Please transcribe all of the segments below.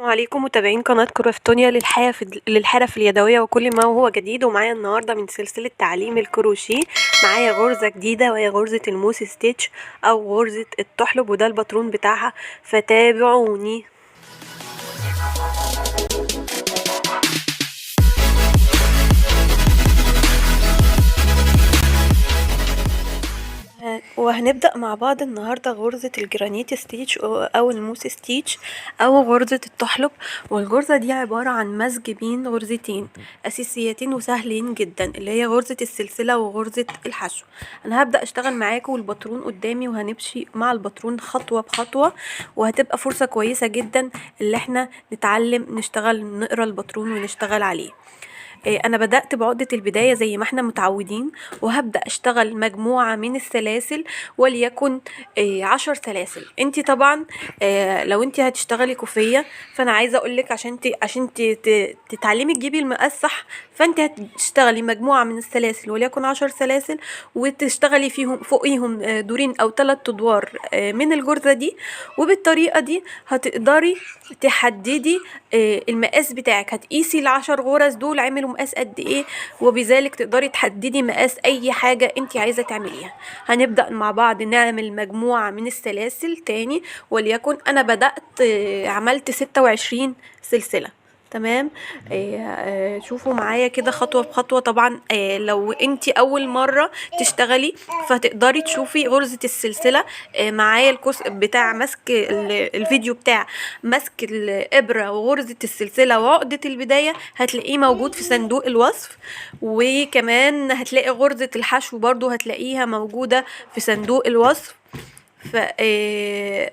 عليكم متابعين قناة كرافتونيا للحرف اليدوية وكل ما هو جديد. ومعايا النهاردة من سلسلة تعليم الكروشيه معايا غرزة جديدة وهي غرزة الموس ستيتش أو غرزة التحلب، وده الباترون بتاعها، فتابعوني. وهنبدأ مع بعض النهاردة غرزة الجرانيت ستيتش أو الموس ستيتش أو غرزة التحلب. والغرزة دي عبارة عن مزج بين غرزتين أساسيتين وسهلين جدا، اللي هي غرزة السلسلة وغرزة الحشو. أنا هبدأ أشتغل معاكم والباترون قدامي، وهنمشي مع الباترون خطوة بخطوة، وهتبقى فرصة كويسة جدا اللي احنا نتعلم نشتغل نقرأ الباترون ونشتغل عليه. انا بدأت بعقدة البداية زي ما احنا متعودين، وهبدأ اشتغل مجموعة من السلاسل وليكن 10 سلاسل. انتي طبعا لو انتي هتشتغلي كوفية، فانا عايزة اقولك عشان تتعلمي تجيبي المقاس صح، فانتي هتشتغلي مجموعة من السلاسل وليكن 10 سلاسل، وتشتغلي فوقيهم دورين او 3 ادوار من الجرزة دي. وبالطريقة دي هتقدري تحددي المقاس بتاعك، هتقيسي ال10 غرز دول عملوا مقاس قد ايه، وبذلك تقدري تحددي مقاس اي حاجة انت عايزة تعمليها. هنبدأ مع بعض نعمل مجموعة من السلاسل تاني، وليكن انا بدأت عملت 26 سلسلة. تمام. شوفوا معايا كده خطوة بخطوة. طبعا لو انتي اول مرة تشتغلي فتقدري تشوفي غرزة السلسلة معايا الكورس بتاع مسك الفيديو بتاع مسك الابرة وغرزة السلسلة وعقدة البداية، هتلاقيه موجود في صندوق الوصف. وكمان هتلاقي غرزة الحشو برضو هتلاقيها موجودة في صندوق الوصف.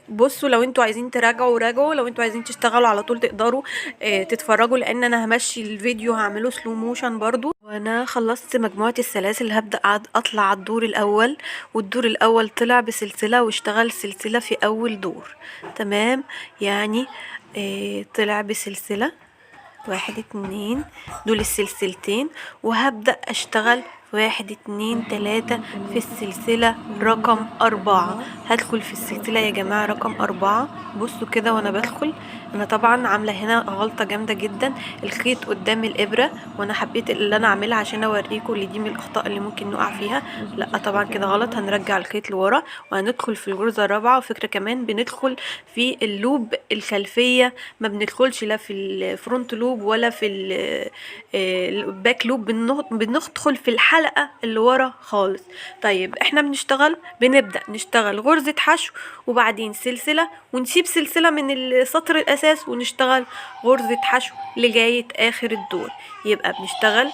بصوا، لو انتوا عايزين تراجعوا راجعوا، لو انتوا عايزين تشتغلوا على طول تقدروا تتفرجوا، لان انا همشي الفيديو هعمله سلو موشن برضو. وانا خلصت مجموعة السلاسل هبدأ اطلع على الدور الاول، والدور الاول طلع بسلسلة واشتغل سلسلة في اول دور. تمام، يعني طلع بسلسلة 1 2 دول السلسلتين، وهبدأ اشتغل 1 2 3 في السلسلة رقم 4. هدخل في السلسلة يا جماعة رقم 4. بصوا كده وانا بدخل، انا طبعا عاملة هنا غلطة جامدة جدا، الخيط قدام الابرة، وانا حبيت اللي انا اعملها عشان اوريكم اللي دي من الاخطاء اللي ممكن نقع فيها. لا طبعا كده غلط، هنرجع الخيط لورا وهندخل في الغرزة الرابعة. وفكرة كمان بندخل في اللوب الخلفية، ما بندخلش لا في الفرونت لوب ولا في الباك لوب، بندخل في الحلقة اللي ورا خالص. طيب احنا بنبدأ نشتغل غرزة حشو وبعدين سلسلة، ونسيب سلسلة من السطر الاساس ونشتغل غرزة حشو لغاية اخر الدور. يبقى بنشتغل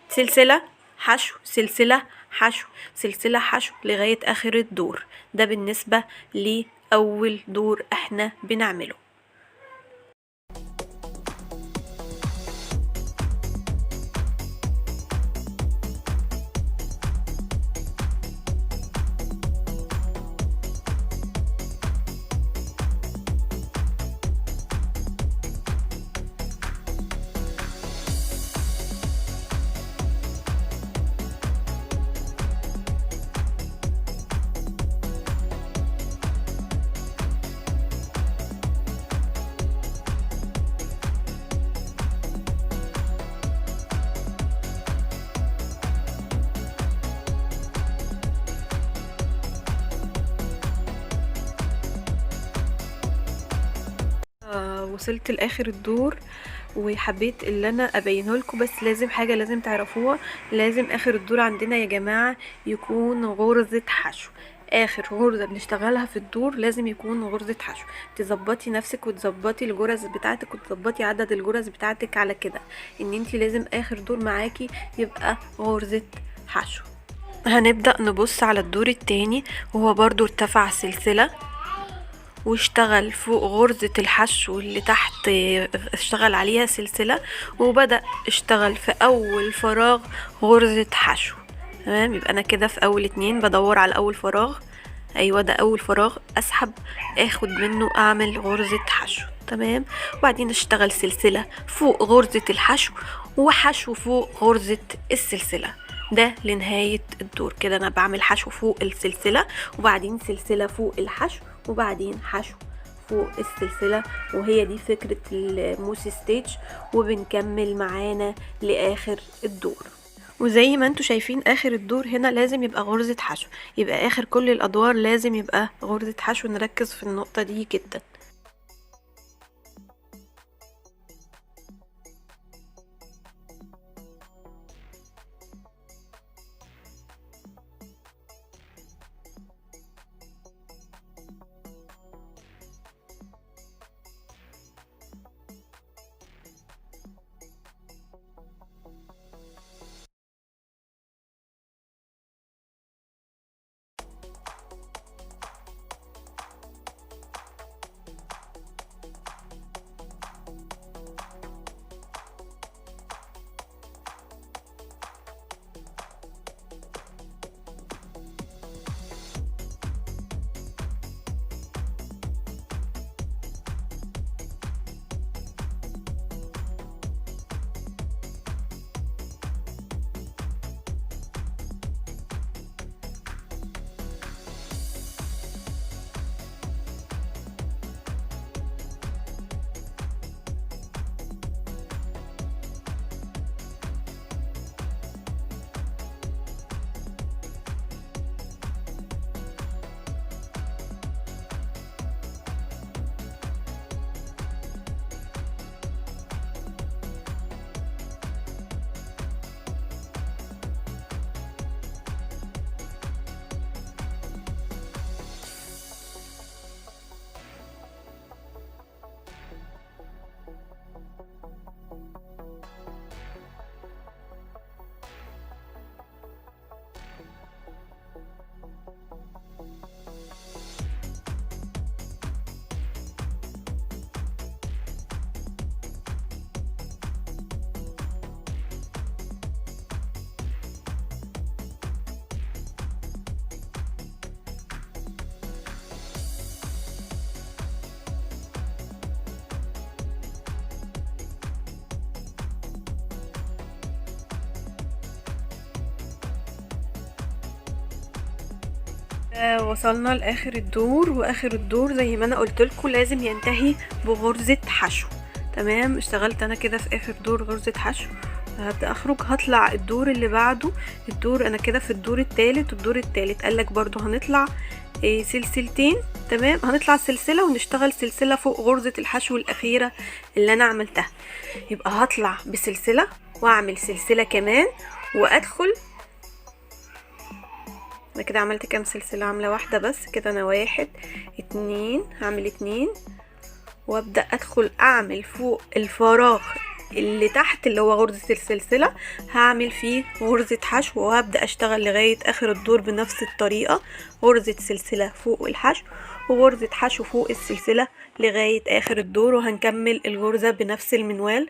سلسلة حشو سلسلة حشو سلسلة حشو لغاية اخر الدور. ده بالنسبة لأول دور احنا بنعمله. وصلت لاخر الدور، وحبيت اللي انا ابينه لكم، بس لازم تعرفوها، لازم اخر الدور عندنا يا جماعه يكون غرزه حشو. اخر غرزه بنشتغلها في الدور لازم يكون غرزه حشو. تظبطي نفسك وتظبطي الجرز بتاعتك وتظبطي عدد الجرز بتاعتك على كده، ان انتي لازم اخر دور معاكي يبقى غرزه حشو. هنبدا نبص على الدور التاني، وهو برضو ارتفع سلسله واشتغل فوق غرزة الحشو اللي تحت، اشتغل عليها سلسلة، وبدأ اشتغل في اول فراغ غرزة حشو. تمام، يبقى انا كده في اول 2 بدور على اول فراغ. ايوه ده اول فراغ، اسحب اخد منه اعمل غرزة حشو. تمام، وبعدين اشتغل سلسلة فوق غرزة الحشو وحشو فوق غرزة السلسلة. ده لنهاية الدور. كده انا بعمل حشو فوق السلسلة، وبعدين سلسلة فوق الحشو، وبعدين حشو فوق السلسلة، وهي دي فكرة الموسي ستيتش. وبنكمل معانا لاخر الدور. وزي ما انتوا شايفين اخر الدور هنا لازم يبقى غرزة حشو، يبقى اخر كل الادوار لازم يبقى غرزة حشو، نركز في النقطة دي جدا. وصلنا لاخر الدور، واخر الدور زي ما انا قلتلكوا لازم ينتهي بغرزة حشو. تمام، اشتغلت انا كده في اخر دور غرزة حشو، هبدأ اخرج هطلع الدور اللي بعده. الدور انا كده في الدور التالت، والدور التالت قالك برضو هنطلع سلسلتين. تمام، هنطلع سلسلة ونشتغل سلسلة فوق غرزة الحشو الاخيرة اللي انا عملتها. يبقى هطلع بسلسلة واعمل سلسلة كمان وادخل. انا كده عملت كام سلسلة؟ عاملة واحدة بس كده. انا 1 2 هعمل 2 وابدأ ادخل اعمل فوق الفراغ اللي تحت اللي هو غرزة السلسلة، هعمل فيه غرزة حشو، وهبدأ اشتغل لغاية اخر الدور بنفس الطريقة. غرزة سلسلة فوق الحشو وغرزة حشو فوق السلسلة لغاية اخر الدور، وهنكمل الغرزة بنفس المنوال.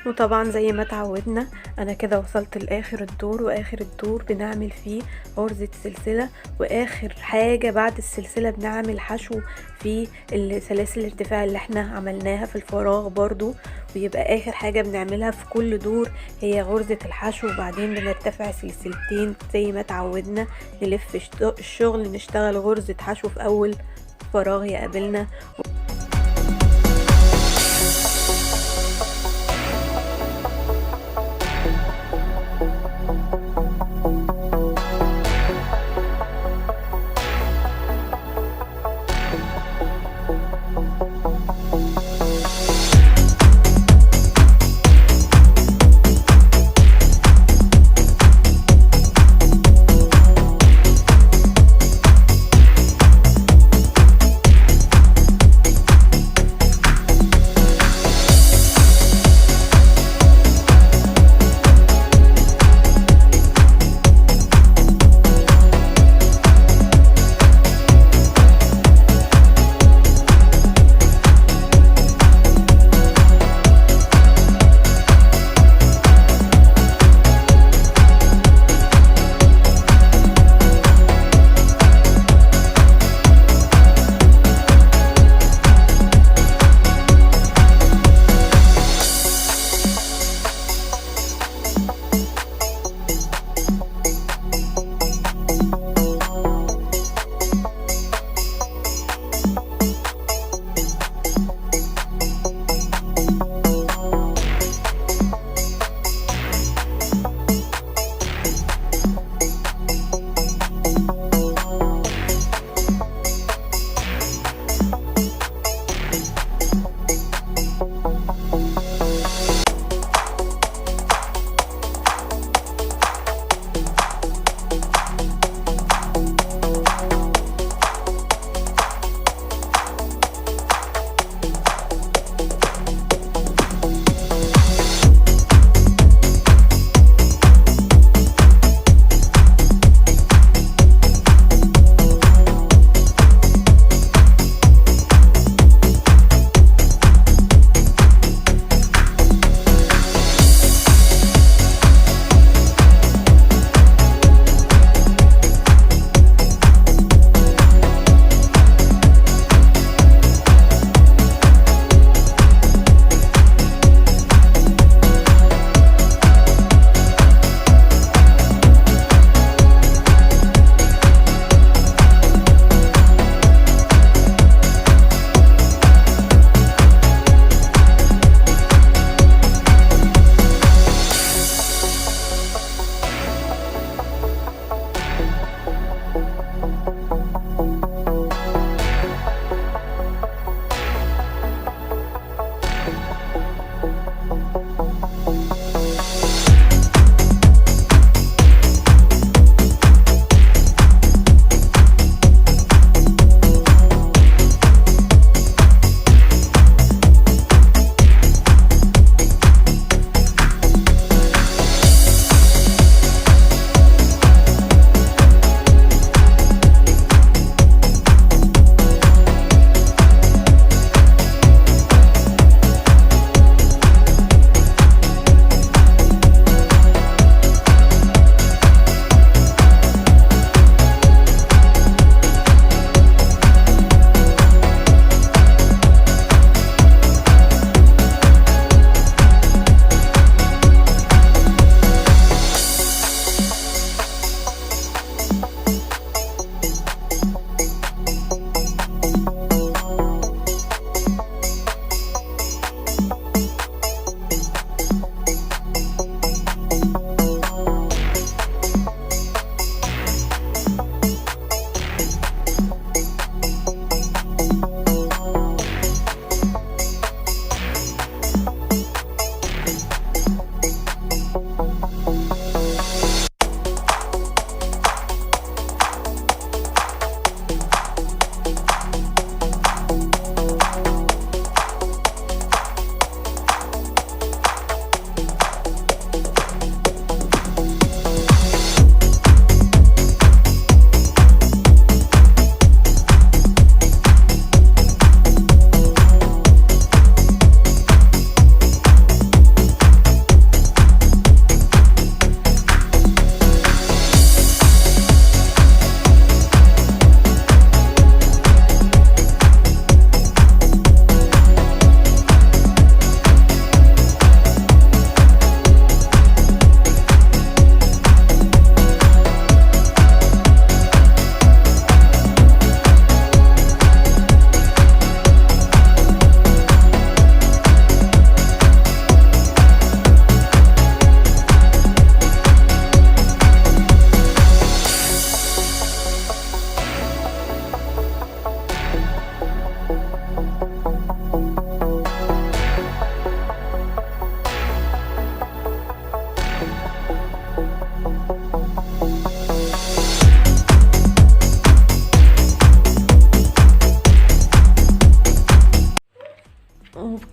وطبعا زي ما اتعودنا انا كده وصلت لاخر الدور، واخر الدور بنعمل فيه غرزة سلسلة، واخر حاجة بعد السلسلة بنعمل حشو في سلاسل الارتفاع اللي احنا عملناها في الفراغ برضو. ويبقى اخر حاجة بنعملها في كل دور هي غرزة الحشو، وبعدين بنرتفع سلسلتين زي ما اتعودنا، نلف الشغل نشتغل غرزة حشو في اول فراغ يقابلنا.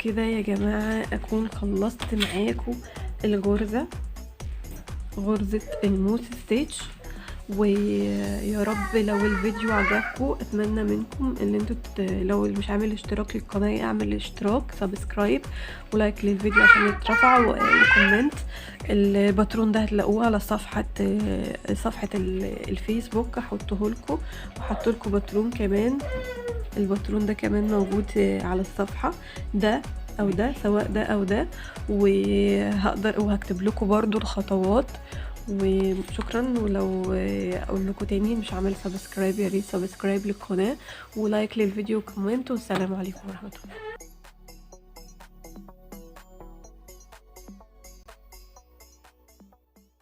وبكده يا جماعة اكون خلصت معاكم الغرزة، غرزة الموس ستيتش. ويا رب لو الفيديو عجبكم اتمنى منكم ان انتوا لو اللي مش عامل اشتراك للقناة اعمل اشتراك، سبسكرايب ولايك للفيديو عشان يترفع، وكومنت. الباترون ده هتلاقوه على صفحة الفيسبوك، هحطه لكم وحط لكم باترون كمان. الباترون ده كمان موجود على الصفحة، ده او ده، سواء ده او ده، وهكتب لكم برضو الخطوات. وشكرا. ولو اقول لكم تاني مش عامل سبسكرايب، يا ريت سبسكرايب للقناة ولايك للفيديو وكومنت، والسلام عليكم ورحمة الله.